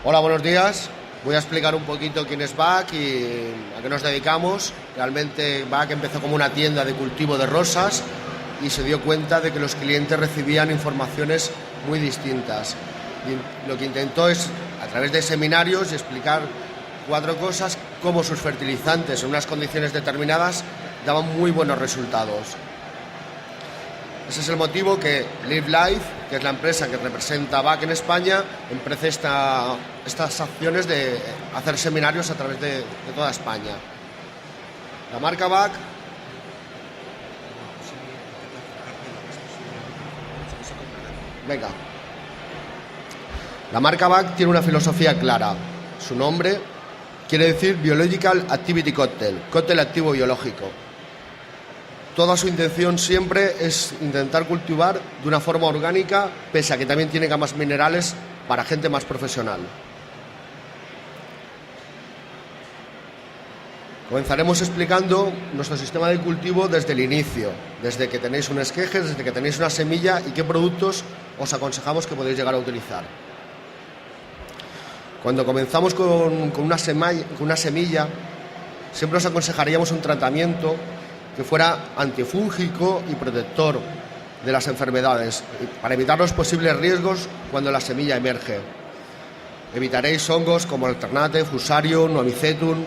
Hola, buenos días. Voy a explicar un poquito quién es BAC y a qué nos dedicamos. Realmente BAC empezó como una tienda de cultivo de rosas y se dio cuenta de que los clientes recibían informaciones muy distintas. Y lo que intentó es, a través de seminarios, explicar 4 cosas, cómo sus fertilizantes en unas condiciones determinadas daban muy buenos resultados. Ese es el motivo que Live Life, que es la empresa que representa a BAC en España, emprece estas acciones de hacer seminarios a través de toda España. La marca BAC La marca BAC tiene una filosofía clara. Su nombre quiere decir Biological Activity Cocktail, cóctel activo biológico. Toda su intención siempre es intentar cultivar de una forma orgánica, pese a que también tiene camas minerales para gente más profesional. Comenzaremos explicando nuestro sistema de cultivo desde el inicio, desde que tenéis un esqueje, desde que tenéis una semilla y qué productos os aconsejamos que podéis llegar a utilizar. Cuando comenzamos con una semilla, siempre os aconsejaríamos un tratamiento que fuera antifúngico y protector de las enfermedades, para evitar los posibles riesgos cuando la semilla emerge. Evitaréis hongos como Alternate, Fusarium, Noamicetum,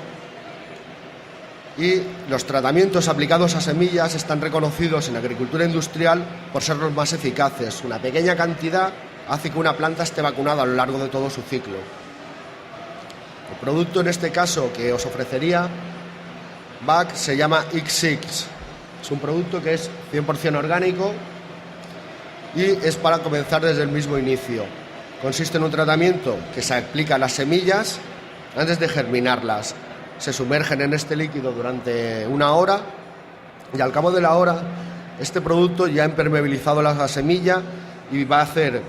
y los tratamientos aplicados a semillas están reconocidos en agricultura industrial por ser los más eficaces. Una pequeña cantidad hace que una planta esté vacunada a lo largo de todo su ciclo. El producto en este caso que os ofrecería BAC se llama X6. Es un producto que es 100% orgánico y es para comenzar desde el mismo inicio. Consiste en un tratamiento que se aplica a las semillas antes de germinarlas. Se sumergen en este líquido durante 1 hora y al cabo de la hora este producto ya ha impermeabilizado la semilla y va a hacer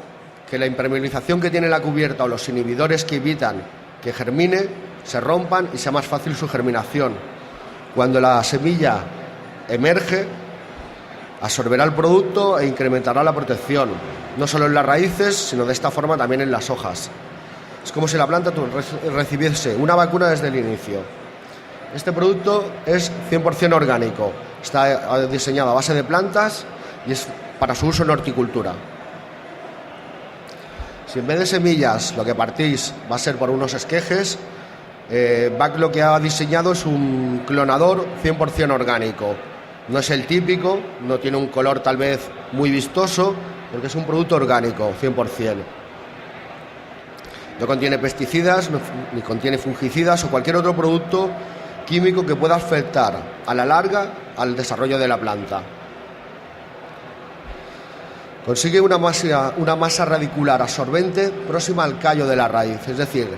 que la impermeabilización que tiene la cubierta o los inhibidores que evitan que germine se rompan y sea más fácil su germinación. Cuando la semilla emerge, absorberá el producto e incrementará la protección, no solo en las raíces, sino de esta forma también en las hojas. Es como si la planta recibiese una vacuna desde el inicio. Este producto es 100% orgánico, está diseñado a base de plantas y es para su uso en horticultura. Si en vez de semillas lo que partís va a ser por unos esquejes, BAC lo que ha diseñado es un clonador 100% orgánico. No es el típico, no tiene un color tal vez muy vistoso, porque es un producto orgánico 100%. No contiene pesticidas, ni contiene fungicidas o cualquier otro producto químico que pueda afectar a la larga al desarrollo de la planta. Consigue una masa radicular absorbente próxima al callo de la raíz, es decir,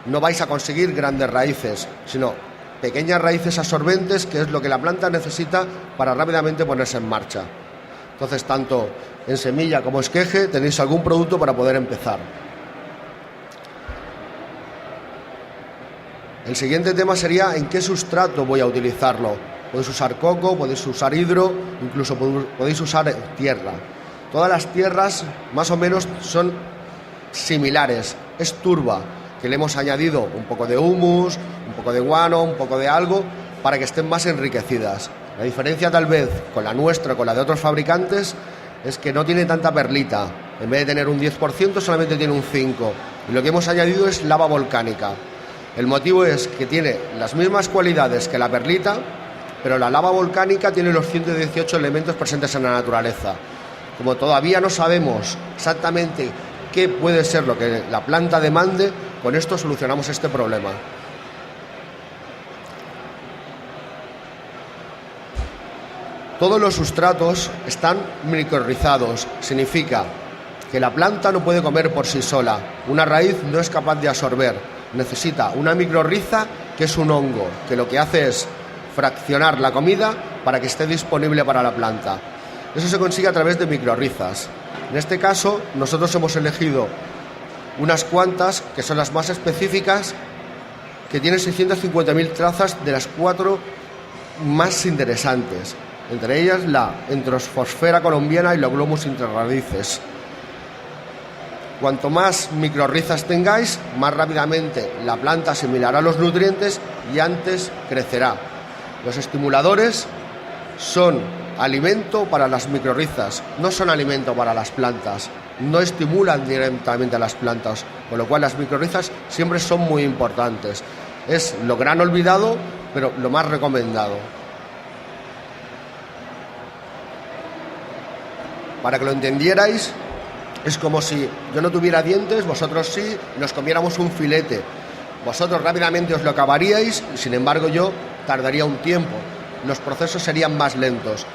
no vais a conseguir grandes raíces, sino pequeñas raíces absorbentes, que es lo que la planta necesita para rápidamente ponerse en marcha. Entonces, tanto en semilla como esqueje tenéis algún producto para poder empezar. El siguiente tema sería en qué sustrato voy a utilizarlo. Podéis usar coco, podéis usar hidro, incluso podéis usar tierra. Todas las tierras más o menos son similares. Es turba, que le hemos añadido un poco de humus, un poco de guano, un poco de algo, para que estén más enriquecidas. La diferencia tal vez con la nuestra, con la de otros fabricantes, es que no tiene tanta perlita. En vez de tener un 10%, solamente tiene un 5%. Y lo que hemos añadido es lava volcánica. El motivo es que tiene las mismas cualidades que la perlita, pero la lava volcánica tiene los 118 elementos presentes en la naturaleza. Como todavía no sabemos exactamente qué puede ser lo que la planta demande, con esto solucionamos este problema. Todos los sustratos están microrrizados, significa que la planta no puede comer por sí sola, una raíz no es capaz de absorber, necesita una microrriza que es un hongo, que lo que hace es fraccionar la comida para que esté disponible para la planta. Eso se consigue a través de microrrizas. En este caso, nosotros hemos elegido unas cuantas que son las más específicas, que tienen 650.000 trazas de las 4 más interesantes, entre ellas la Enterosfosfera colombiana y la Glomus intrarradices. Cuanto más microrrizas tengáis, más rápidamente la planta asimilará los nutrientes y antes crecerá. Los estimuladores son alimento para las microrrizas, no son alimento para las plantas, no estimulan directamente a las plantas, con lo cual las microrrizas siempre son muy importantes. Es lo gran olvidado, pero lo más recomendado. Para que lo entendierais, es como si yo no tuviera dientes, vosotros sí, y nos comiéramos un filete. Vosotros rápidamente os lo acabaríais, y sin embargo yo tardaría un tiempo. Los procesos serían más lentos.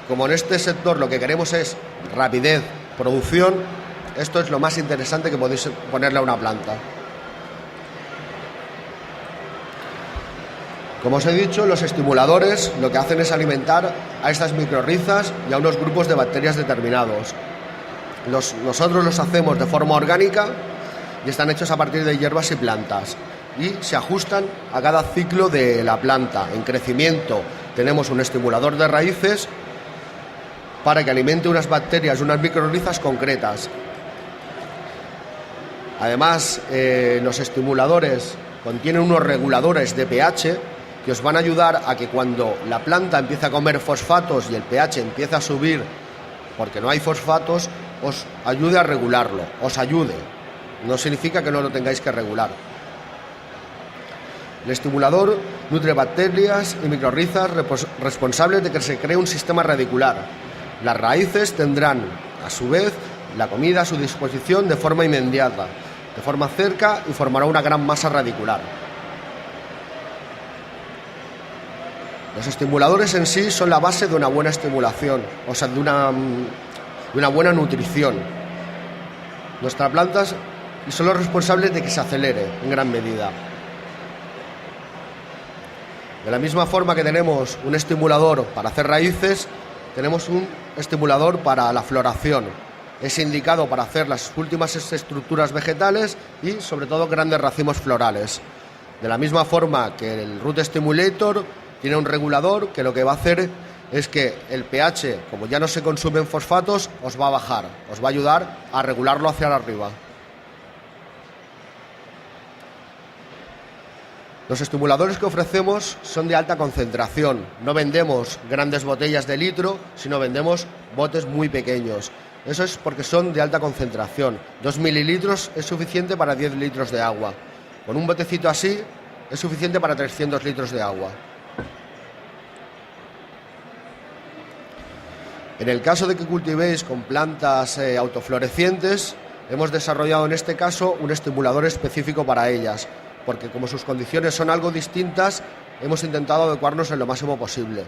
Como en este sector lo que queremos es rapidez, producción, esto es lo más interesante que podéis ponerle a una planta. Como os he dicho, los estimuladores lo que hacen es alimentar a estas microrrizas y a unos grupos de bacterias determinados. Nosotros los hacemos de forma orgánica y están hechos a partir de hierbas y plantas y se ajustan a cada ciclo de la planta. En crecimiento tenemos un estimulador de raíces para que alimente unas bacterias y unas microrrizas concretas. Además, los estimuladores contienen unos reguladores de pH que os van a ayudar a que cuando la planta empiece a comer fosfatos y el pH empiece a subir porque no hay fosfatos, os ayude a regularlo, os ayude. No significa que no lo tengáis que regular. El estimulador nutre bacterias y microrrizas responsables de que se cree un sistema radicular. Las raíces tendrán, a su vez, la comida a su disposición de forma inmediata, de forma cerca y formará una gran masa radicular. Los estimuladores en sí son la base de una buena estimulación, o sea, de una buena nutrición. Nuestras plantas son los responsables de que se acelere en gran medida. De la misma forma que tenemos un estimulador para hacer raíces, tenemos un estimulador para la floración. Es indicado para hacer las últimas estructuras vegetales y sobre todo grandes racimos florales. De la misma forma que el Root Stimulator tiene un regulador que lo que va a hacer es que el pH, como ya no se consumen fosfatos, os va a bajar, os va a ayudar a regularlo hacia arriba. Los estimuladores que ofrecemos son de alta concentración. No vendemos grandes botellas de litro, sino vendemos botes muy pequeños. Eso es porque son de alta concentración. 2 mililitros es suficiente para 10 litros de agua. Con un botecito así es suficiente para 300 litros de agua. En el caso de que cultivéis con plantas autoflorecientes, hemos desarrollado en este caso un estimulador específico para ellas, porque como sus condiciones son algo distintas, hemos intentado adecuarnos en lo máximo posible.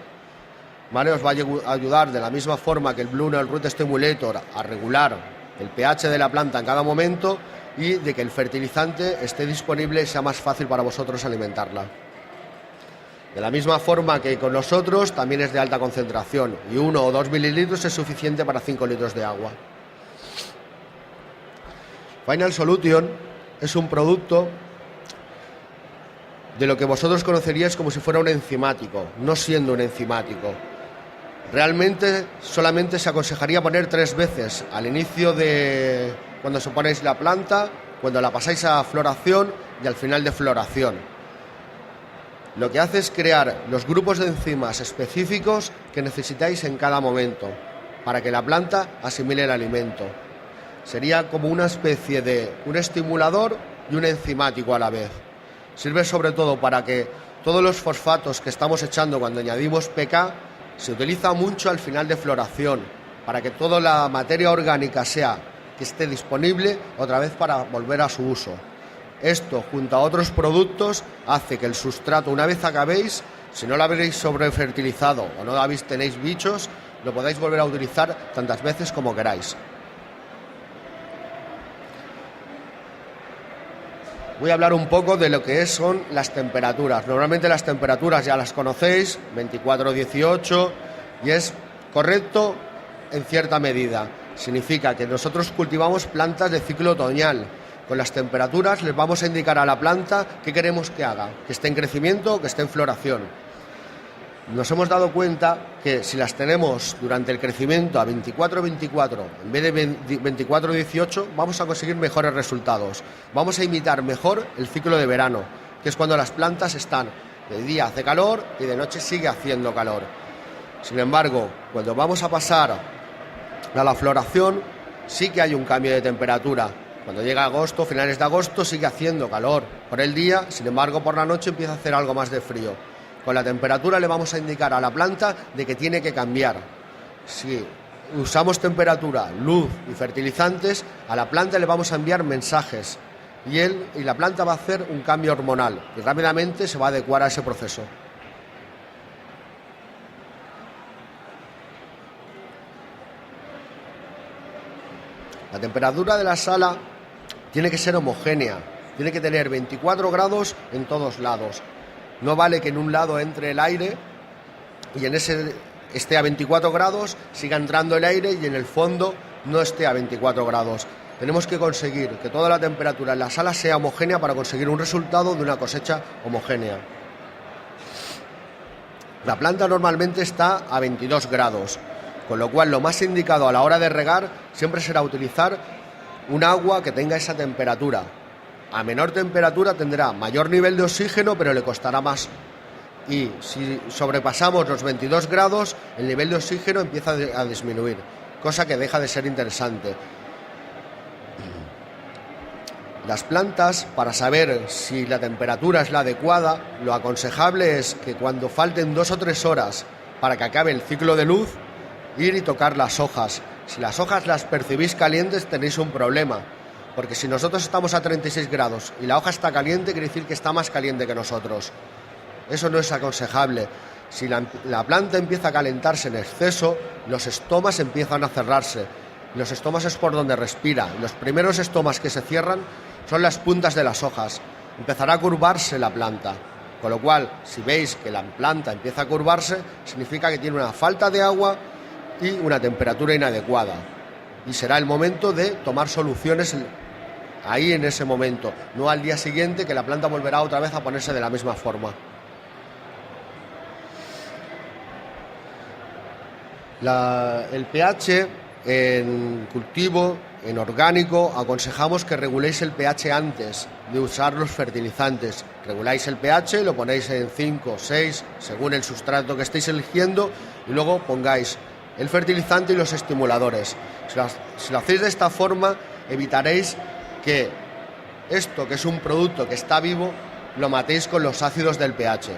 ¿Vale? Os va a ayudar de la misma forma que el Blue Note Root Stimulator a regular el pH de la planta en cada momento y de que el fertilizante esté disponible y sea más fácil para vosotros alimentarla. De la misma forma que con nosotros, también es de alta concentración y 1 o 2 mililitros es suficiente para 5 litros de agua. Final Solution es un producto de lo que vosotros conoceríais como si fuera un enzimático, no siendo un enzimático. Realmente solamente se aconsejaría poner 3 veces, al inicio de cuando os ponéis la planta, cuando la pasáis a floración y al final de floración. Lo que hace es crear los grupos de enzimas específicos que necesitáis en cada momento para que la planta asimile el alimento. Sería como una especie de un estimulador y un enzimático a la vez. Sirve sobre todo para que todos los fosfatos que estamos echando cuando añadimos PK se utiliza mucho al final de floración, para que toda la materia orgánica que esté disponible otra vez para volver a su uso. Esto, junto a otros productos, hace que el sustrato, una vez acabéis, si no lo habréis sobrefertilizado o no tenéis bichos, lo podáis volver a utilizar tantas veces como queráis. Voy a hablar un poco de lo que son las temperaturas. Normalmente las temperaturas ya las conocéis, 24-18, y es correcto en cierta medida. Significa que nosotros cultivamos plantas de ciclo otoñal. Con las temperaturas les vamos a indicar a la planta qué queremos que haga, que esté en crecimiento o que esté en floración. nos hemos dado cuenta que si las tenemos durante el crecimiento a 24-24 en vez de 24-18, vamos a conseguir mejores resultados. Vamos a imitar mejor el ciclo de verano, que es cuando las plantas están de día hace calor y de noche sigue haciendo calor. Sin embargo, cuando vamos a pasar a la floración, sí que hay un cambio de temperatura. Cuando llega agosto, finales de agosto, sigue haciendo calor por el día, sin embargo, por la noche empieza a hacer algo más de frío. Con la temperatura le vamos a indicar a la planta de que tiene que cambiar. Si usamos temperatura, luz y fertilizantes, a la planta le vamos a enviar mensajes y la planta va a hacer un cambio hormonal y rápidamente se va a adecuar a ese proceso. La temperatura de la sala tiene que ser homogénea, tiene que tener 24 grados en todos lados. No vale que en un lado entre el aire y en ese esté a 24 grados, siga entrando el aire y en el fondo no esté a 24 grados. Tenemos que conseguir que toda la temperatura en la sala sea homogénea para conseguir un resultado de una cosecha homogénea. La planta normalmente está a 22 grados, con lo cual lo más indicado a la hora de regar siempre será utilizar un agua que tenga esa temperatura. A menor temperatura tendrá mayor nivel de oxígeno, pero le costará más. Y si sobrepasamos los 22 grados, el nivel de oxígeno empieza a disminuir, cosa que deja de ser interesante. Las plantas, para saber si la temperatura es la adecuada, lo aconsejable es que cuando falten 2 o 3 horas para que acabe el ciclo de luz, ir y tocar las hojas. Si las hojas las percibís calientes, tenéis un problema. Porque si nosotros estamos a 36 grados y la hoja está caliente, quiere decir que está más caliente que nosotros. Eso no es aconsejable. Si la planta empieza a calentarse en exceso, los estomas empiezan a cerrarse. Los estomas es por donde respira. Los primeros estomas que se cierran son las puntas de las hojas. Empezará a curvarse la planta. Con lo cual, si veis que la planta empieza a curvarse, significa que tiene una falta de agua y una temperatura inadecuada. Y será el momento de tomar soluciones ahí en ese momento, no al día siguiente que la planta volverá otra vez a ponerse de la misma forma. El pH en cultivo, en orgánico, aconsejamos que reguléis el pH antes de usar los fertilizantes. Reguláis el pH, lo ponéis en 5, 6, según el sustrato que estéis eligiendo, y luego pongáis el fertilizante y los estimuladores. Si lo hacéis de esta forma, evitaréis que esto, que es un producto que está vivo, lo matéis con los ácidos del pH.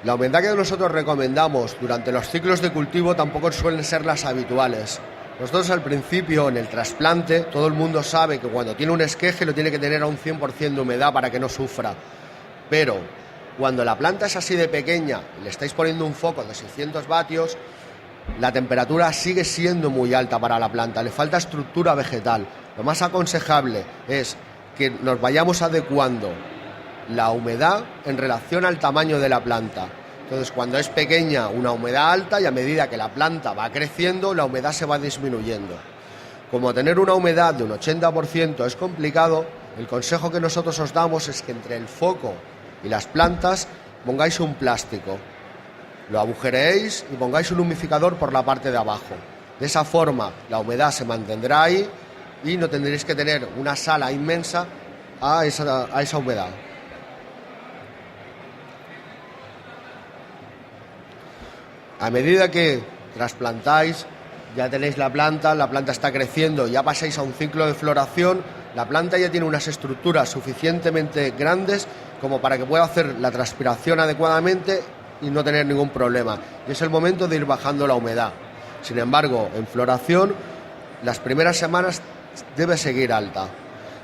La humedad que nosotros recomendamos durante los ciclos de cultivo tampoco suelen ser las habituales. Nosotros al principio, en el trasplante, todo el mundo sabe que cuando tiene un esqueje lo tiene que tener a un 100% de humedad para que no sufra. Pero cuando la planta es así de pequeña y le estáis poniendo un foco de 600 vatios, la temperatura sigue siendo muy alta para la planta, le falta estructura vegetal. Lo más aconsejable es que nos vayamos adecuando la humedad en relación al tamaño de la planta. Entonces, cuando es pequeña, una humedad alta, y a medida que la planta va creciendo, la humedad se va disminuyendo. Como tener una humedad de un 80% es complicado, el consejo que nosotros os damos es que entre el foco y las plantas pongáis un plástico. Lo agujereéis y pongáis un humidificador por la parte de abajo. De esa forma la humedad se mantendrá ahí y no tendréis que tener una sala inmensa a esa humedad. A medida que trasplantáis, ya tenéis la planta está creciendo, ya pasáis a un ciclo de floración, la planta ya tiene unas estructuras suficientemente grandes como para que pueda hacer la transpiración adecuadamente y no tener ningún problema. Y es el momento de ir bajando la humedad. Sin embargo, en floración, las primeras semanas debe seguir alta.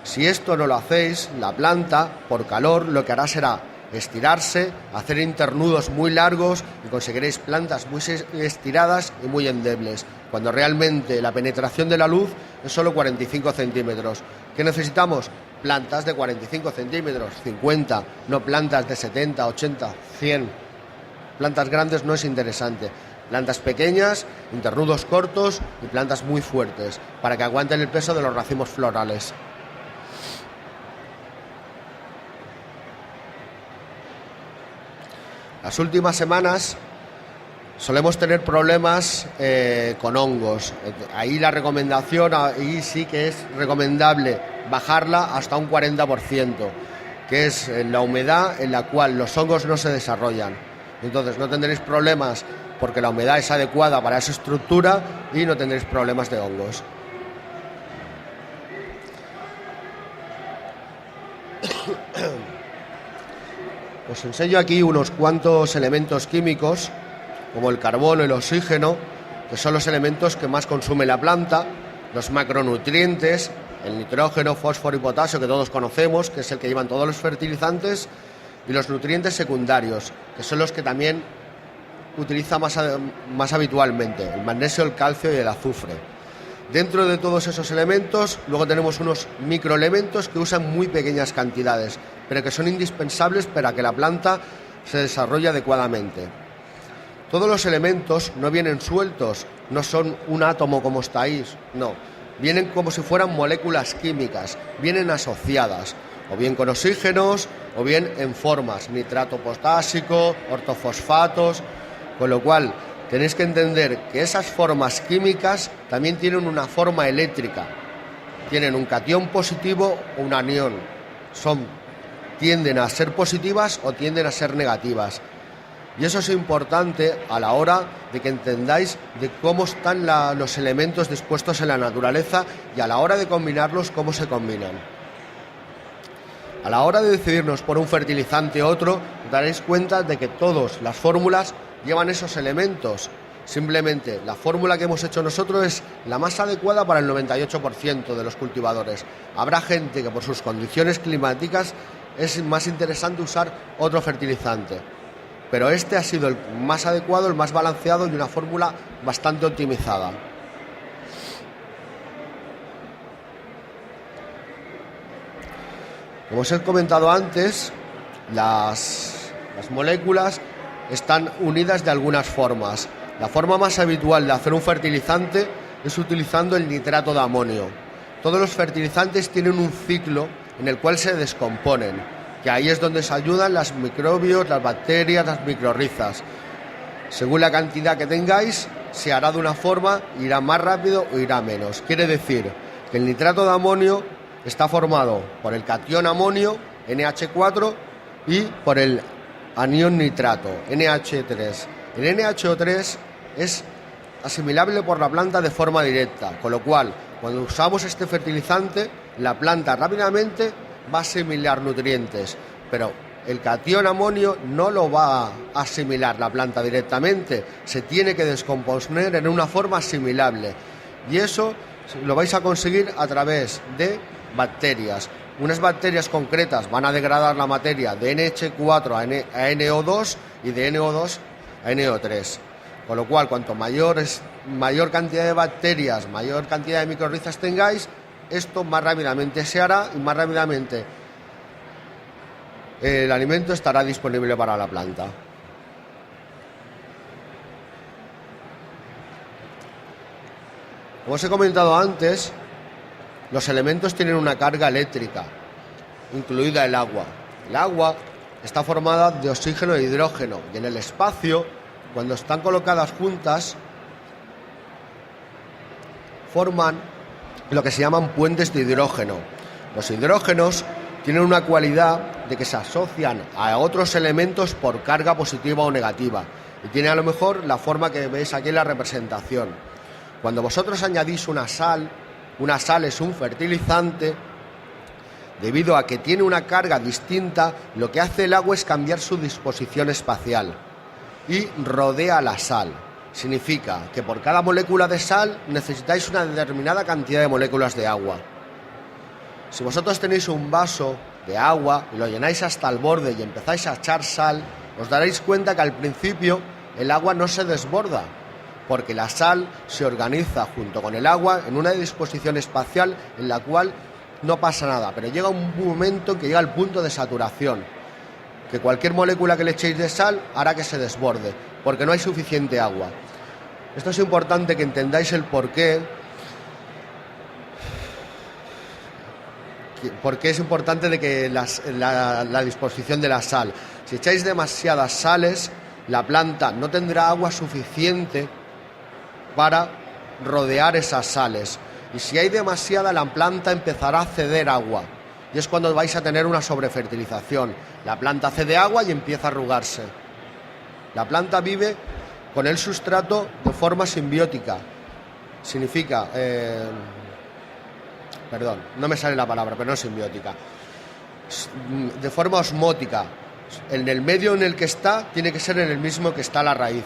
Si esto no lo hacéis, la planta, por calor, lo que hará será estirarse, hacer internudos muy largos y conseguiréis plantas muy estiradas y muy endebles, cuando realmente la penetración de la luz es solo 45 centímetros. ¿Qué necesitamos? Plantas de 45 centímetros, 50, no plantas de 70, 80, 100. Plantas grandes no es interesante. Plantas pequeñas, internudos cortos y plantas muy fuertes, para que aguanten el peso de los racimos florales. Las últimas semanas solemos tener problemas con hongos. Ahí la recomendación, ahí sí que es recomendable bajarla hasta un 40%, que es la humedad en la cual los hongos no se desarrollan. Entonces no tendréis problemas porque la humedad es adecuada para esa estructura y no tendréis problemas de hongos. Os enseño aquí unos cuantos elementos químicos, como el carbono y el oxígeno, que son los elementos que más consume la planta, los macronutrientes, el nitrógeno, fósforo y potasio, que todos conocemos, que es el que llevan todos los fertilizantes, y los nutrientes secundarios, que son los que también utiliza más habitualmente, el magnesio, el calcio y el azufre. Dentro de todos esos elementos, luego tenemos unos microelementos que usan muy pequeñas cantidades, pero que son indispensables para que la planta se desarrolle adecuadamente. Todos los elementos no vienen sueltos, no son un átomo como estáis, no. Vienen como si fueran moléculas químicas, vienen asociadas, o bien con oxígenos, o bien en formas, nitrato potásico, ortofosfatos, con lo cual tenéis que entender que esas formas químicas también tienen una forma eléctrica, tienen un catión positivo o un anión, tienden a ser positivas o tienden a ser negativas. Y eso es importante a la hora de que entendáis de cómo están los elementos dispuestos en la naturaleza y a la hora de combinarlos, cómo se combinan. A la hora de decidirnos por un fertilizante u otro, daréis cuenta de que todas las fórmulas llevan esos elementos. Simplemente la fórmula que hemos hecho nosotros es la más adecuada para el 98% de los cultivadores. Habrá gente que por sus condiciones climáticas es más interesante usar otro fertilizante, pero este ha sido el más adecuado, el más balanceado y una fórmula bastante optimizada. Como os he comentado antes, las moléculas están unidas de algunas formas. La forma más habitual de hacer un fertilizante es utilizando el nitrato de amonio. Todos los fertilizantes tienen un ciclo en el cual se descomponen, que ahí es donde se ayudan los microbios, las bacterias, las micorrizas. Según la cantidad que tengáis, se hará de una forma, irá más rápido o irá menos. Quiere decir que el nitrato de amonio está formado por el catión amonio, NH4, y por el anión nitrato, NH3. El NH3 es asimilable por la planta de forma directa, con lo cual, cuando usamos este fertilizante, la planta rápidamente va a asimilar nutrientes, pero el catión amonio no lo va a asimilar la planta directamente, se tiene que descomponer en una forma asimilable, y eso lo vais a conseguir a través de bacterias. Unas bacterias concretas van a degradar la materia de NH4 a NO2 y de NO2 a NO3, con lo cual cuanto mayor cantidad de bacterias, mayor cantidad de micorrizas tengáis, esto más rápidamente se hará y más rápidamente el alimento estará disponible para la planta. Como os he comentado antes, los elementos tienen una carga eléctrica, incluida el agua. El agua está formada de oxígeno e hidrógeno y en el espacio, cuando están colocadas juntas, forman lo que se llaman puentes de hidrógeno. Los hidrógenos tienen una cualidad de que se asocian a otros elementos por carga positiva o negativa y tiene a lo mejor la forma que veis aquí en la representación. Cuando vosotros añadís una sal es un fertilizante, debido a que tiene una carga distinta, lo que hace el agua es cambiar su disposición espacial y rodea la sal. Significa que por cada molécula de sal necesitáis una determinada cantidad de moléculas de agua. Si vosotros tenéis un vaso de agua y lo llenáis hasta el borde y empezáis a echar sal, os daréis cuenta que al principio el agua no se desborda, porque la sal se organiza junto con el agua en una disposición espacial en la cual no pasa nada, pero llega un momento en que llega al punto de saturación, que cualquier molécula que le echéis de sal hará que se desborde, porque no hay suficiente agua. Esto es importante que entendáis el porqué es importante de que la disposición de la sal. Si echáis demasiadas sales, la planta no tendrá agua suficiente para rodear esas sales. Y si hay demasiada, la planta empezará a ceder agua. Y es cuando vais a tener una sobrefertilización. La planta cede agua y empieza a arrugarse. La planta vive con el sustrato de forma simbiótica. Significa... perdón, no me sale la palabra, pero no simbiótica. De forma osmótica. En el medio en el que está, tiene que ser en el mismo que está la raíz.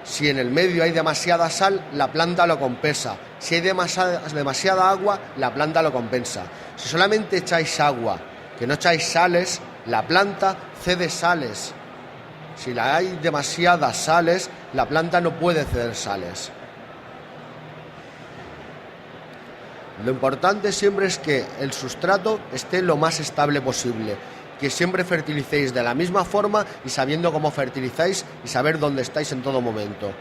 Si en el medio hay demasiada sal, la planta lo compensa. Si hay demasiada agua, la planta lo compensa. Si solamente echáis agua, que no echáis sales, la planta cede sales. Si hay demasiadas sales, la planta no puede ceder sales. Lo importante siempre es que el sustrato esté lo más estable posible, que siempre fertilicéis de la misma forma y sabiendo cómo fertilizáis y saber dónde estáis en todo momento.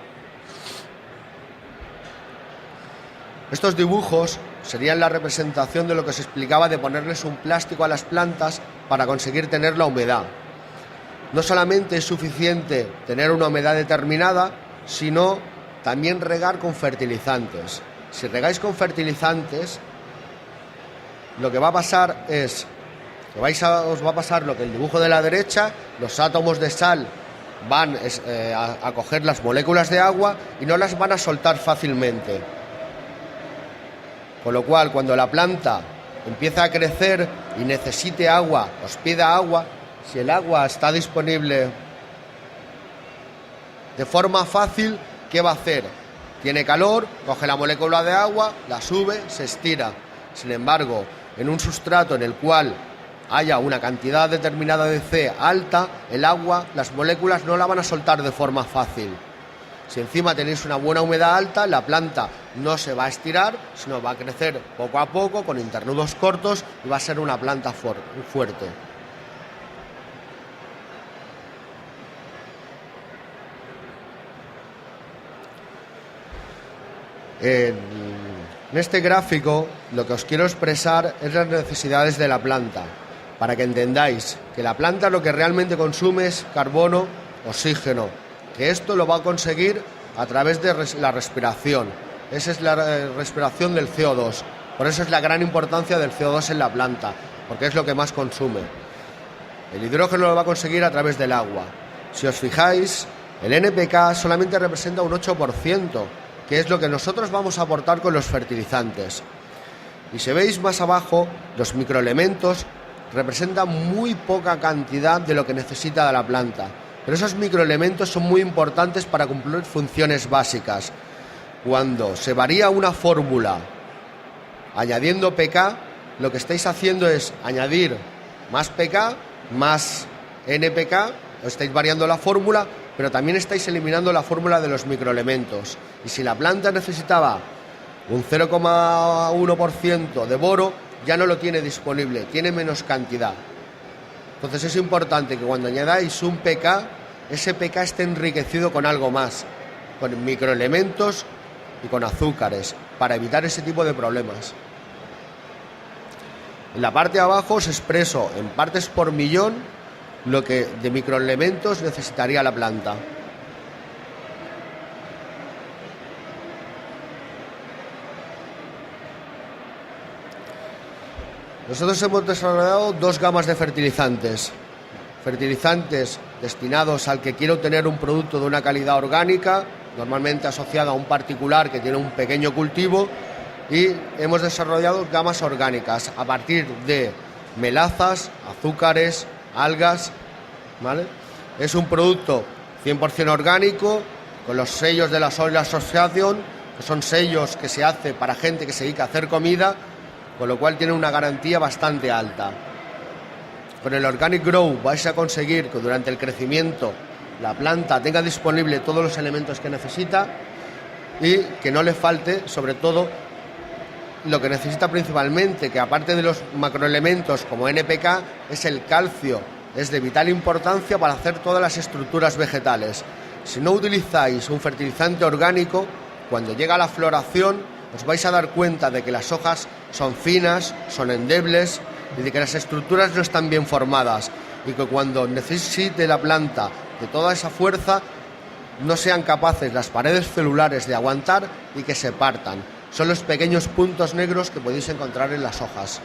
Estos dibujos serían la representación de lo que os explicaba de ponerles un plástico a las plantas para conseguir tener la humedad. No solamente es suficiente tener una humedad determinada, sino también regar con fertilizantes. Si regáis con fertilizantes, lo que va a pasar es que os va a pasar lo que el dibujo de la derecha, los átomos de sal van a coger las moléculas de agua y no las van a soltar fácilmente. Con lo cual, cuando la planta empieza a crecer y necesite agua, os pida agua, si el agua está disponible de forma fácil, ¿qué va a hacer? Tiene calor, coge la molécula de agua, la sube, se estira. Sin embargo, en un sustrato en el cual haya una cantidad determinada de C alta, el agua, las moléculas no la van a soltar de forma fácil. Si encima tenéis una buena humedad alta, la planta no se va a estirar, sino va a crecer poco a poco, con internudos cortos, y va a ser una planta fuerte. En este gráfico lo que os quiero expresar es las necesidades de la planta, para que entendáis que la planta lo que realmente consume es carbono, oxígeno, que esto lo va a conseguir a través de la respiración. Esa es la respiración del CO2, por eso es la gran importancia del CO2 en la planta, porque es lo que más consume. El hidrógeno lo va a conseguir a través del agua. Si os fijáis, el NPK solamente representa un 8%, que es lo que nosotros vamos a aportar con los fertilizantes. Y si veis más abajo, los microelementos representan muy poca cantidad de lo que necesita la planta. Pero esos microelementos son muy importantes para cumplir funciones básicas. Cuando se varía una fórmula añadiendo pK, lo que estáis haciendo es añadir más pK, más NPK, estáis variando la fórmula, pero también estáis eliminando la fórmula de los microelementos. Y si la planta necesitaba un 0,1% de boro, ya no lo tiene disponible, tiene menos cantidad. Entonces es importante que cuando añadáis un pK, ese pK esté enriquecido con algo más, con microelementos y con azúcares, para evitar ese tipo de problemas. En la parte de abajo os expreso en partes por millón lo que de microelementos necesitaría la planta. Nosotros hemos desarrollado dos gamas de fertilizantes. Fertilizantes destinados al que quiere obtener un producto de una calidad orgánica, normalmente asociado a un particular que tiene un pequeño cultivo, y hemos desarrollado gamas orgánicas a partir de melazas, azúcares, algas, ¿vale? Es un producto 100% orgánico, con los sellos de la Soil Association, que son sellos que se hace para gente que se dedica a hacer comida, con lo cual tiene una garantía bastante alta. Con el Organic Grow vais a conseguir que durante el crecimiento la planta tenga disponible todos los elementos que necesita y que no le falte, sobre todo, lo que necesita principalmente, que aparte de los macroelementos como NPK, es el calcio. Es de vital importancia para hacer todas las estructuras vegetales. Si no utilizáis un fertilizante orgánico, cuando llega la floración, os vais a dar cuenta de que las hojas son finas, son endebles y de que las estructuras no están bien formadas. y que cuando necesite la planta de toda esa fuerza no sean capaces las paredes celulares de aguantar y que se partan. Son los pequeños puntos negros que podéis encontrar en las hojas.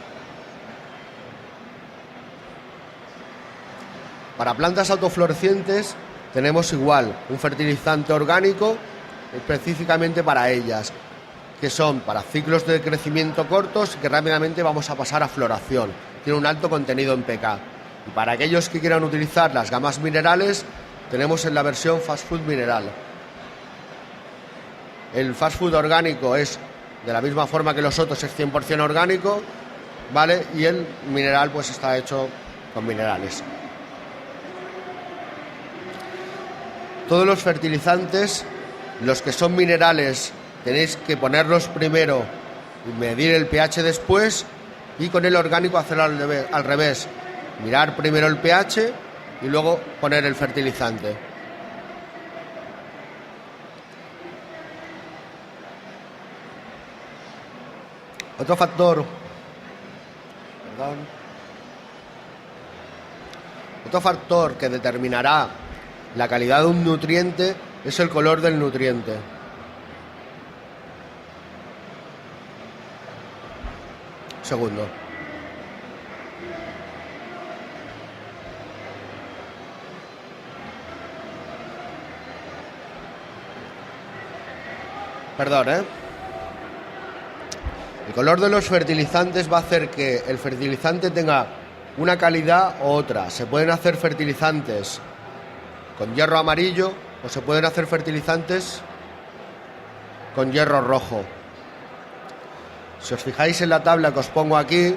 Para plantas autoflorecientes tenemos igual un fertilizante orgánico específicamente para ellas, que son para ciclos de crecimiento cortos y que rápidamente vamos a pasar a floración. Tiene un alto contenido en pK. Y para aquellos que quieran utilizar las gamas minerales, tenemos en la versión Fast Food Mineral. El Fast Food orgánico es de la misma forma que los otros, es 100% orgánico, ¿vale? Y el mineral pues está hecho con minerales. Todos los fertilizantes, los que son minerales, tenéis que ponerlos primero y medir el pH después, y con el orgánico hacerlo al revés. Mirar primero el pH y luego poner el fertilizante. Otro factor, otro factor que determinará la calidad de un nutriente es el color del nutriente. Segundo. Perdón, ¿eh? El color de los fertilizantes va a hacer que el fertilizante tenga una calidad u otra. Se pueden hacer fertilizantes con hierro amarillo o se pueden hacer fertilizantes con hierro rojo. Si os fijáis en la tabla que os pongo aquí,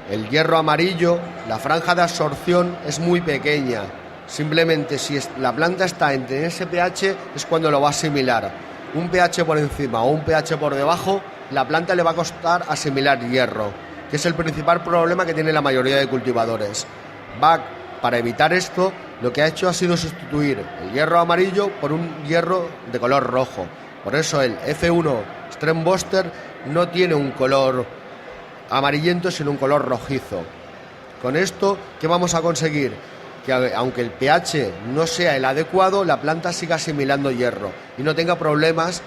el hierro amarillo, la franja de absorción es muy pequeña. Simplemente si la planta está en ese pH es cuando lo va a asimilar. Un pH por encima o un pH por debajo, la planta le va a costar asimilar hierro, que es el principal problema que tiene la mayoría de cultivadores. Para evitar esto, lo que ha hecho ha sido sustituir el hierro amarillo por un hierro de color rojo. Por eso el F1 Strand Buster no tiene un color amarillento, sino un color rojizo. Con esto, ¿qué vamos a conseguir? Que aunque el pH no sea el adecuado, la planta siga asimilando hierro y no tenga problemas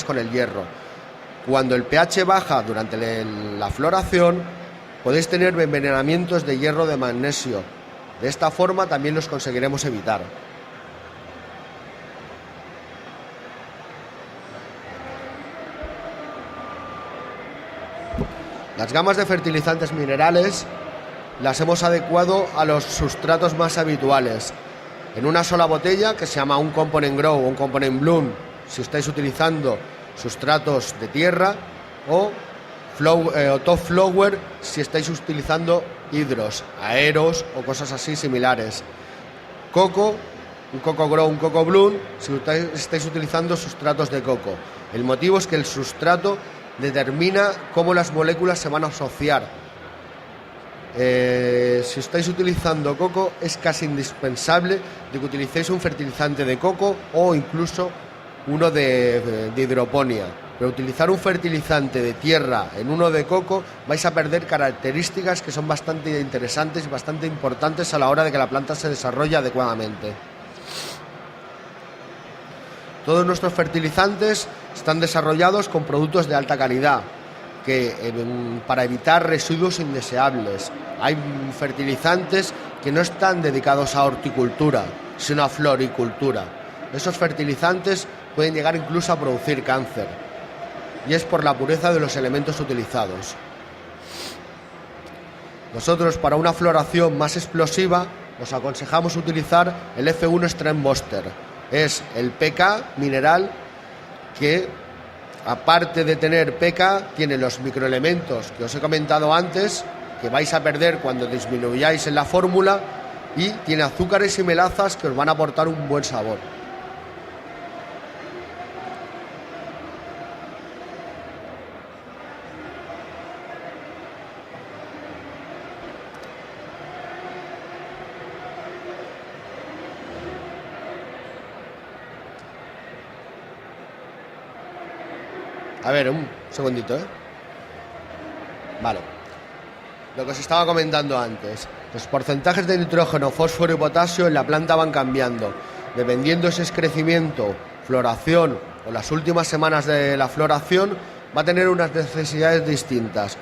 con el hierro. Cuando el pH baja durante la floración, podéis tener envenenamientos de hierro, de magnesio. De esta forma también los conseguiremos evitar. Las gamas de fertilizantes minerales las hemos adecuado a los sustratos más habituales. En una sola botella, que se llama un Component Grow o un Component Bloom, si estáis utilizando sustratos de tierra, o Top Flower si estáis utilizando hidros, aeros o cosas así similares. Coco, un Coco Grow, un Coco Bloom, si estáis utilizando sustratos de coco. El motivo es que el sustrato determina cómo las moléculas se van a asociar. Si estáis utilizando coco, es casi indispensable de que utilicéis un fertilizante de coco o incluso uno de hidroponía. Pero utilizar un fertilizante de tierra en uno de coco vais a perder características que son bastante interesantes y bastante importantes a la hora de que la planta se desarrolle adecuadamente. Todos nuestros fertilizantes están desarrollados con productos de alta calidad, para evitar residuos indeseables. Hay fertilizantes que no están dedicados a horticultura, sino a floricultura. Esos fertilizantes pueden llegar incluso a producir cáncer, y es por la pureza de los elementos utilizados. Nosotros, para una floración más explosiva, os aconsejamos utilizar el F1 Strand Buster. Es el pK mineral que, aparte de tener pK, tiene los microelementos que os he comentado antes, que vais a perder cuando disminuyáis en la fórmula, y tiene azúcares y melazas que os van a aportar un buen sabor. A ver, un segundito, ¿eh? Vale. lo que os estaba comentando antes. Los porcentajes de nitrógeno, fósforo y potasio en la planta van cambiando. Dependiendo si es crecimiento, floración o las últimas semanas de la floración, va a tener unas necesidades distintas.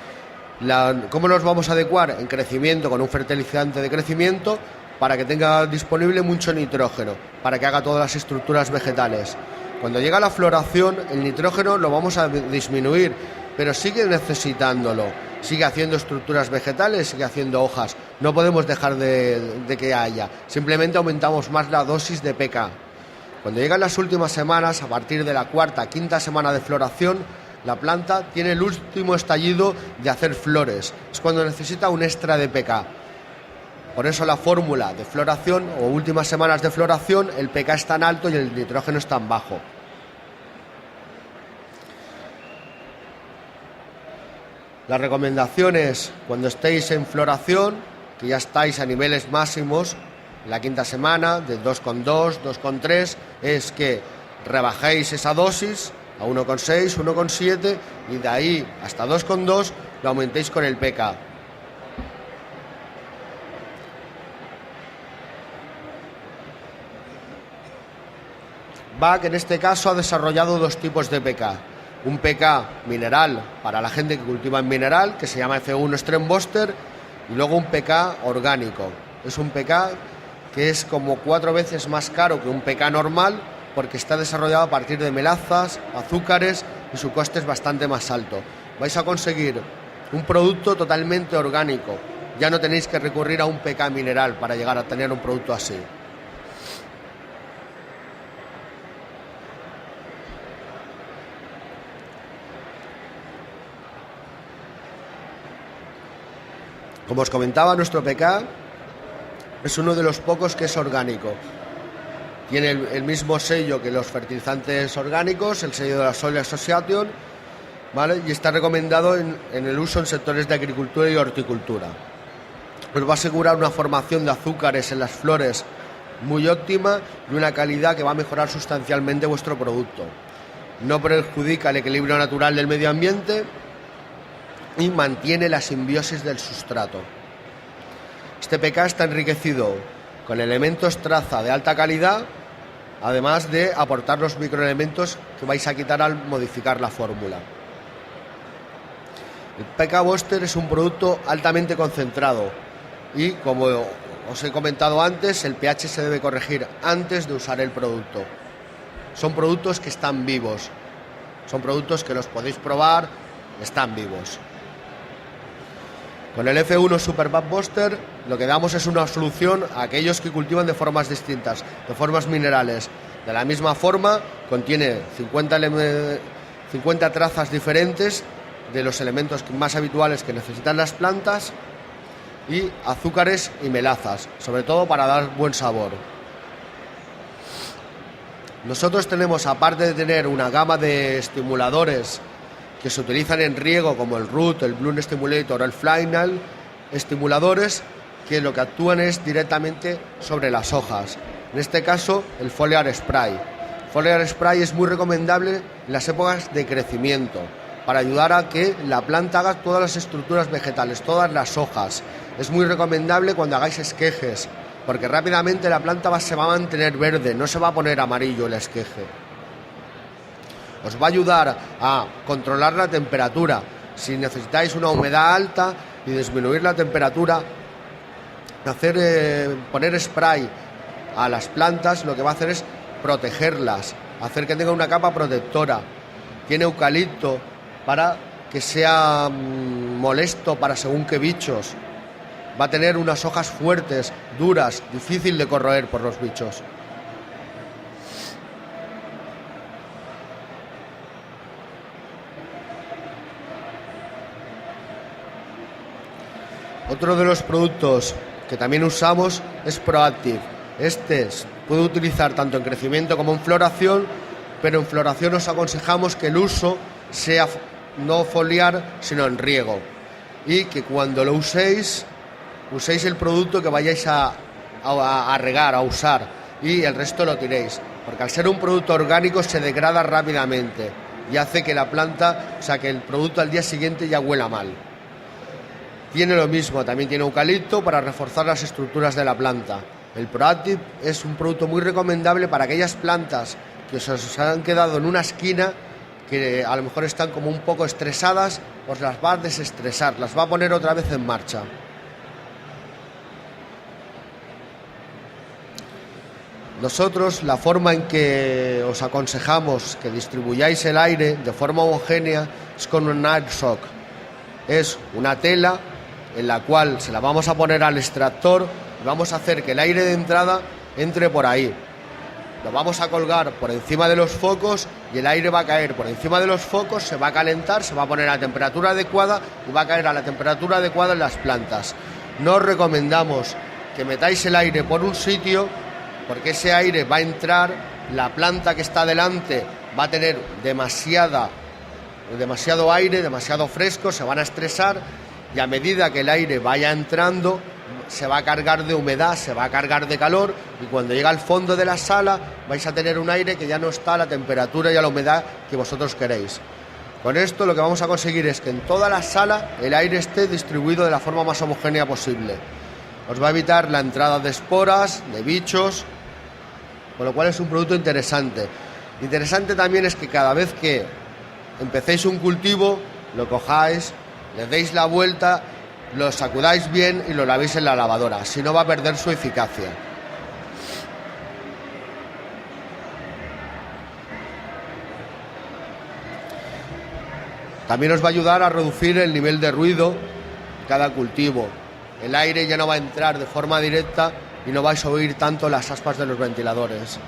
¿Cómo nos vamos a adecuar? En crecimiento, con un fertilizante de crecimiento, para que tenga disponible mucho nitrógeno, para que haga todas las estructuras vegetales. Cuando llega la floración, el nitrógeno lo vamos a disminuir, pero sigue necesitándolo. Sigue haciendo estructuras vegetales, sigue haciendo hojas. No podemos dejar de que haya. Simplemente aumentamos más la dosis de pK. Cuando llegan las últimas semanas, a partir de la cuarta, quinta semana de floración, la planta tiene el último estallido de hacer flores. Es cuando necesita un extra de pK. Por eso la fórmula de floración o últimas semanas de floración, el pK es tan alto y el nitrógeno es tan bajo. Las recomendaciones cuando estéis en floración, que ya estáis a niveles máximos, la quinta semana, de 2,2, 2,3, es que rebajéis esa dosis a 1,6, 1,7 y de ahí hasta 2,2 lo aumentéis con el pK. BAC en este caso ha desarrollado dos tipos de pK. Un pK mineral para la gente que cultiva en mineral, que se llama F1 Strength Booster, y luego un pK orgánico. Es un pK que es como 4 veces más caro que un pK normal, porque está desarrollado a partir de melazas, azúcares, y su coste es bastante más alto. Vais a conseguir un producto totalmente orgánico. Ya no tenéis que recurrir a un pK mineral para llegar a tener un producto así. Como os comentaba, nuestro pK es uno de los pocos que es orgánico. Tiene el mismo sello que los fertilizantes orgánicos, el sello de la Soil Association, ¿vale? Y está recomendado en el uso en sectores de agricultura y horticultura. Os va a asegurar una formación de azúcares en las flores muy óptima y una calidad que va a mejorar sustancialmente vuestro producto. No perjudica el equilibrio natural del medio ambiente y mantiene la simbiosis del sustrato. Este pK está enriquecido con elementos traza de alta calidad, además de aportar los microelementos que vais a quitar al modificar la fórmula. El pK Booster es un producto altamente concentrado y, como os he comentado antes, el pH se debe corregir antes de usar el producto. Son productos que están vivos, son productos que los podéis probar, están vivos. Con el F1 Super BAC Booster lo que damos es una solución a aquellos que cultivan de formas distintas, de formas minerales. De la misma forma, contiene 50 trazas diferentes de los elementos más habituales que necesitan las plantas y azúcares y melazas, sobre todo para dar buen sabor. Nosotros tenemos, aparte de tener una gama de estimuladores que se utilizan en riego, como el Root, el Bloom Stimulator o el Flynal, estimuladores que lo que actúan es directamente sobre las hojas. En este caso, el Foliar Spray. Foliar Spray es muy recomendable en las épocas de crecimiento, para ayudar a que la planta haga todas las estructuras vegetales, todas las hojas. Es muy recomendable cuando hagáis esquejes, porque rápidamente la planta se va a mantener verde, no se va a poner amarillo el esqueje. Os va a ayudar a controlar la temperatura. Si necesitáis una humedad alta y disminuir la temperatura, poner spray a las plantas lo que va a hacer es protegerlas, hacer que tenga una capa protectora. Tiene eucalipto para que sea molesto para según qué bichos. Va a tener unas hojas fuertes, duras, difícil de corroer por los bichos. Otro de los productos que también usamos es Proactive. Este puede utilizar tanto en crecimiento como en floración, pero en floración os aconsejamos que el uso sea no foliar, sino en riego. Y que cuando lo uséis el producto que vayáis a regar, a usar, y el resto lo tiréis. Porque al ser un producto orgánico se degrada rápidamente y hace que la planta, que el producto al día siguiente ya huela mal. tiene lo mismo, también tiene eucalipto para reforzar las estructuras de la planta. El Proactive es un producto muy recomendable para aquellas plantas que os han quedado en una esquina, que a lo mejor están como un poco estresadas, os las va a desestresar, las va a poner otra vez en marcha. Nosotros, la forma en que os aconsejamos que distribuyáis el aire de forma homogénea es con un air shock. Es una tela en la cual se la vamos a poner al extractor y vamos a hacer que el aire de entrada entre por ahí. Lo vamos a colgar por encima de los focos y el aire va a caer por encima de los focos, se va a calentar, se va a poner a la temperatura adecuada y va a caer a la temperatura adecuada en las plantas. No os recomendamos que metáis el aire por un sitio, porque ese aire va a entrar, la planta que está delante va a tener demasiado aire, demasiado fresco, se van a estresar y a medida que el aire vaya entrando se va a cargar de humedad, se va a cargar de calor y cuando llega al fondo de la sala vais a tener un aire que ya no está a la temperatura y a la humedad que vosotros queréis. Con esto lo que vamos a conseguir es que en toda la sala el aire esté distribuido de la forma más homogénea posible. Os va a evitar la entrada de esporas, de bichos, con lo cual es un producto interesante. Interesante también es que cada vez que empecéis un cultivo, lo cojáis, le deis la vuelta, lo sacudáis bien y lo lavéis en la lavadora, si no va a perder su eficacia. También os va a ayudar a reducir el nivel de ruido en cada cultivo. El aire ya no va a entrar de forma directa y no vais a oír tanto las aspas de los ventiladores.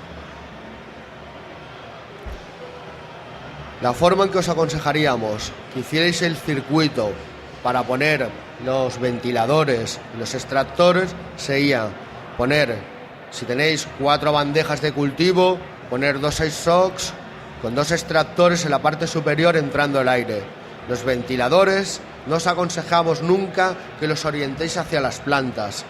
La forma en que os aconsejaríamos que hicierais el circuito para poner los ventiladores y los extractores sería poner, si tenéis 4 bandejas de cultivo, poner 2 ice shocks con 2 extractores en la parte superior entrando el aire. Los ventiladores no os aconsejamos nunca que los orientéis hacia las plantas.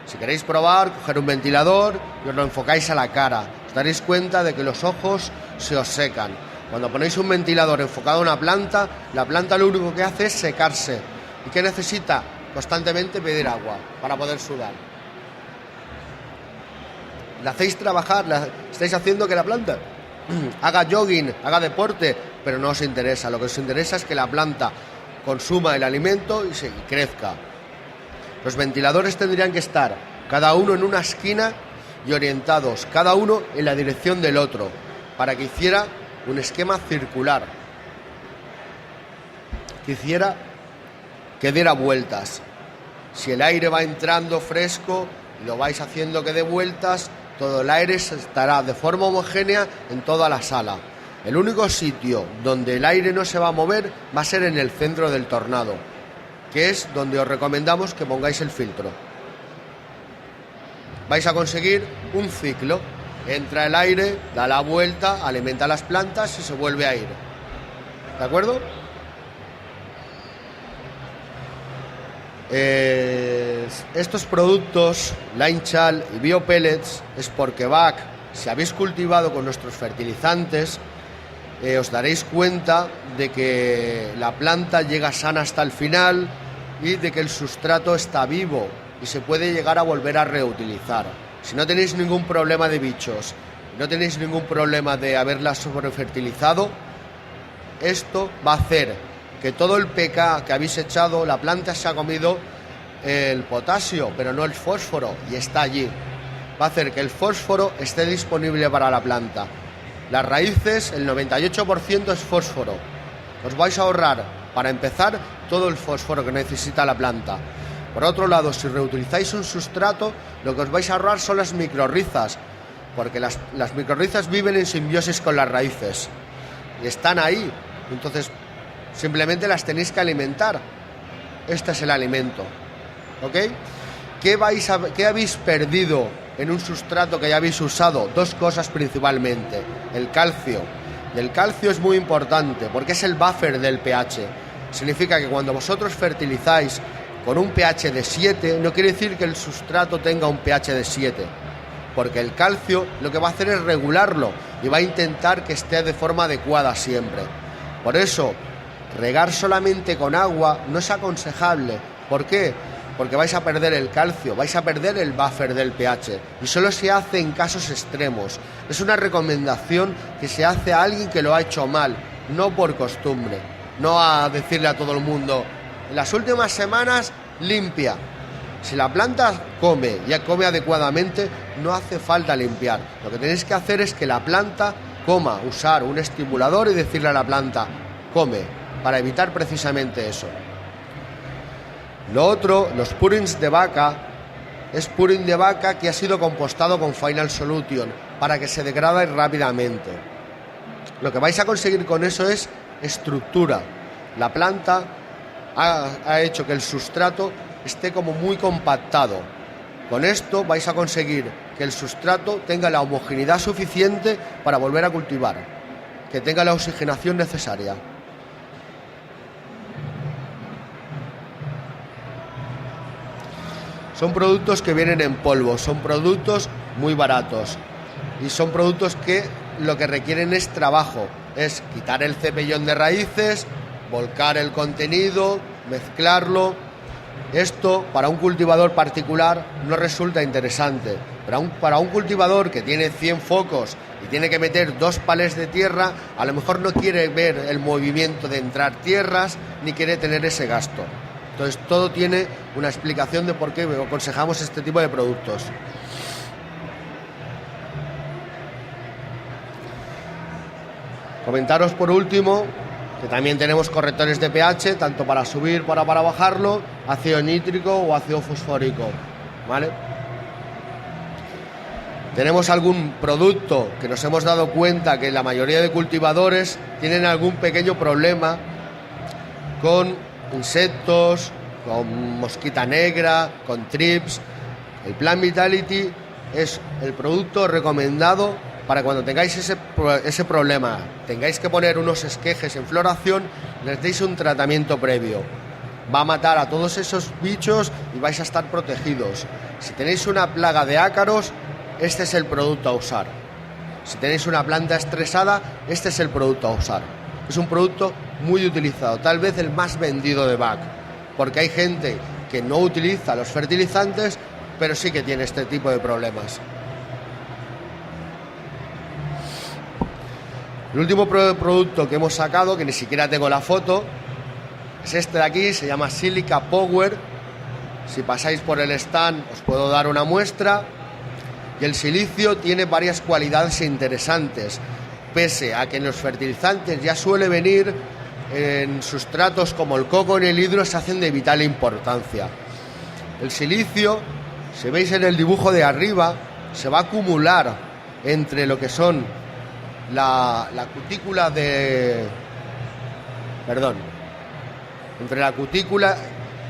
Si queréis probar, coger un ventilador y os lo enfocáis a la cara. Os daréis cuenta de que los ojos se os secan. Cuando ponéis un ventilador enfocado a una planta, la planta lo único que hace es secarse. ¿Y qué necesita? Constantemente pedir agua para poder sudar. La hacéis trabajar, estáis haciendo que la planta haga jogging, haga deporte, pero no os interesa. Lo que os interesa es que la planta consuma el alimento y crezca. Los ventiladores tendrían que estar cada uno en una esquina y orientados cada uno en la dirección del otro para que hiciera un esquema circular, que diera vueltas. Si el aire va entrando fresco y lo vais haciendo que dé vueltas, todo el aire estará de forma homogénea en toda la sala. El único sitio donde el aire no se va a mover va a ser en el centro del tornado, que es donde os recomendamos que pongáis el filtro. Vais a conseguir un ciclo. Entra el aire, da la vuelta, alimenta las plantas y se vuelve a ir. ¿De acuerdo? Estos productos, Linechal y Biopellets, es porque BAC, si habéis cultivado con nuestros fertilizantes, os daréis cuenta de que la planta llega sana hasta el final y de que el sustrato está vivo y se puede llegar a volver a reutilizar. Si no tenéis ningún problema de bichos, no tenéis ningún problema de haberla sobrefertilizado, esto va a hacer que todo el pK que habéis echado, la planta se ha comido el potasio, pero no el fósforo, y está allí. Va a hacer que el fósforo esté disponible para la planta. Las raíces, el 98% es fósforo. Os vais a ahorrar, para empezar, todo el fósforo que necesita la planta. Por otro lado, si reutilizáis un sustrato, lo que os vais a ahorrar son las micorrizas, porque las micorrizas viven en simbiosis con las raíces y están ahí, entonces simplemente las tenéis que alimentar. Este es el alimento, ¿ok? ¿Qué habéis perdido en un sustrato que ya habéis usado? 2 cosas principalmente. El calcio. El calcio es muy importante porque es el buffer del pH. Significa que cuando vosotros fertilizáis con un pH de 7, no quiere decir que el sustrato tenga un pH de 7, porque el calcio lo que va a hacer es regularlo y va a intentar que esté de forma adecuada siempre. Por eso, regar solamente con agua no es aconsejable, ¿Por qué? Porque vais a perder el calcio, vais a perder el buffer del pH y solo se hace en casos extremos. Es una recomendación que se hace a alguien que lo ha hecho mal, no por costumbre, no a decirle a todo el mundo, en las últimas semanas limpia. Si la planta come y come adecuadamente, no hace falta limpiar. Lo que tenéis que hacer es que la planta coma, usar un estimulador y decirle a la planta, come, para evitar precisamente eso. Lo otro, los purins de vaca, es purín de vaca que ha sido compostado con Final Solution para que se degrade rápidamente. Lo que vais a conseguir con eso es estructura. La planta ha hecho que el sustrato esté como muy compactado. Con esto vais a conseguir que el sustrato tenga la homogeneidad suficiente para volver a cultivar, que tenga la oxigenación necesaria. Son productos que vienen en polvo, son productos muy baratos y son productos que lo que requieren es trabajo, es quitar el cepellón de raíces, volcar el contenido, mezclarlo. Esto para un cultivador particular no resulta interesante, pero para un cultivador que tiene 100 focos y tiene que meter 2 palés de tierra, a lo mejor no quiere ver el movimiento de entrar tierras ni quiere tener ese gasto. Entonces todo tiene una explicación de por qué aconsejamos este tipo de productos. Comentaros por último que también tenemos correctores de pH, tanto para subir como para bajarlo, ácido nítrico o ácido fosfórico, ¿vale? Tenemos algún producto que nos hemos dado cuenta que la mayoría de cultivadores tienen algún pequeño problema con insectos, con mosquita negra, con trips. El Plant Vitality es el producto recomendado para cuando tengáis ese problema, tengáis que poner unos esquejes en floración, les deis un tratamiento previo. Va a matar a todos esos bichos y vais a estar protegidos. Si tenéis una plaga de ácaros, este es el producto a usar. Si tenéis una planta estresada, este es el producto a usar. Es un producto muy utilizado, tal vez el más vendido de BAC, porque hay gente que no utiliza los fertilizantes, pero sí que tiene este tipo de problemas. El último producto que hemos sacado, que ni siquiera tengo la foto, es este de aquí, se llama Silica Power. Si pasáis por el stand os puedo dar una muestra. Y el silicio tiene varias cualidades interesantes, pese a que en los fertilizantes ya suele venir, en sustratos como el coco y el hidro se hacen de vital importancia. El silicio, si veis en el dibujo de arriba, se va a acumular entre lo que son la cutícula de... entre la cutícula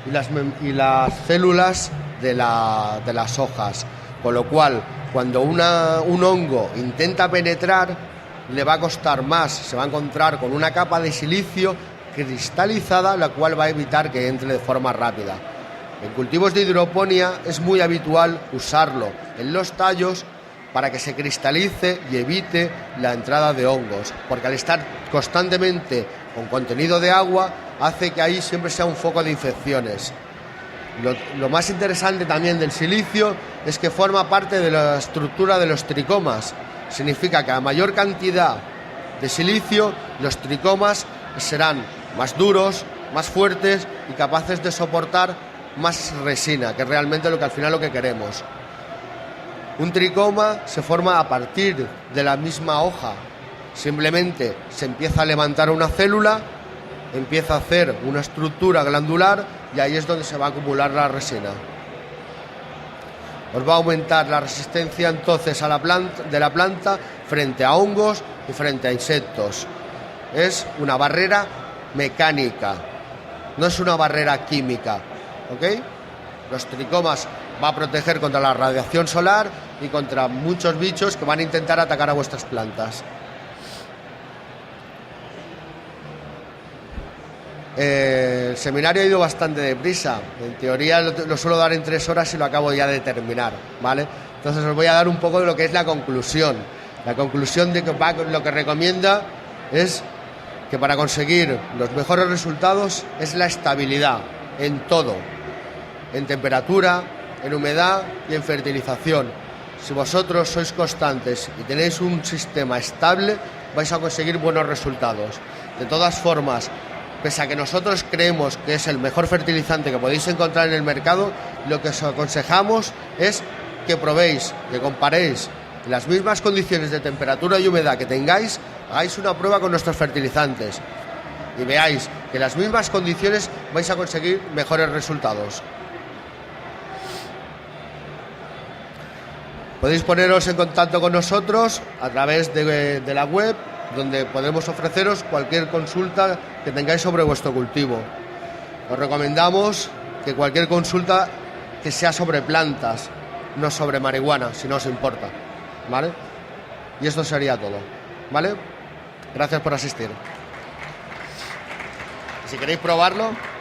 y las células de las hojas, con lo cual cuando un hongo intenta penetrar le va a costar más, se va a encontrar con una capa de silicio cristalizada, la cual va a evitar que entre de forma rápida. En cultivos de hidroponía es muy habitual usarlo en los tallos para que se cristalice y evite la entrada de hongos, porque al estar constantemente con contenido de agua hace que ahí siempre sea un foco de infecciones. Lo más interesante también del silicio es que forma parte de la estructura de los tricomas. Significa que a mayor cantidad de silicio, los tricomas serán más duros, más fuertes y capaces de soportar más resina, que es realmente al final lo que queremos. Un tricoma se forma a partir de la misma hoja. Simplemente se empieza a levantar una célula, empieza a hacer una estructura glandular y ahí es donde se va a acumular la resina. Os va a aumentar la resistencia entonces a la planta frente a hongos y frente a insectos. Es una barrera mecánica, no es una barrera química, ¿ok? Los tricomas va a proteger contra la radiación solar y contra muchos bichos que van a intentar atacar a vuestras plantas. El seminario ha ido bastante deprisa. En teoría lo suelo dar en 3 horas y lo acabo ya de terminar, ¿vale? Entonces os voy a dar un poco de lo que es la conclusión. La conclusión de que lo que recomienda es que para conseguir los mejores resultados es la estabilidad en todo. en temperatura, en humedad y en fertilización. Si vosotros sois constantes y tenéis un sistema estable, vais a conseguir buenos resultados. De todas formas, pese a que nosotros creemos que es el mejor fertilizante que podéis encontrar en el mercado, lo que os aconsejamos es que probéis, que comparéis en las mismas condiciones de temperatura y humedad que tengáis, hagáis una prueba con nuestros fertilizantes y veáis que en las mismas condiciones vais a conseguir mejores resultados. Podéis poneros en contacto con nosotros a través de la web, donde podremos ofreceros cualquier consulta que tengáis sobre vuestro cultivo. Os recomendamos que cualquier consulta que sea sobre plantas, no sobre marihuana, si no os importa, ¿vale? Y esto sería todo, ¿vale? Gracias por asistir. Si queréis probarlo...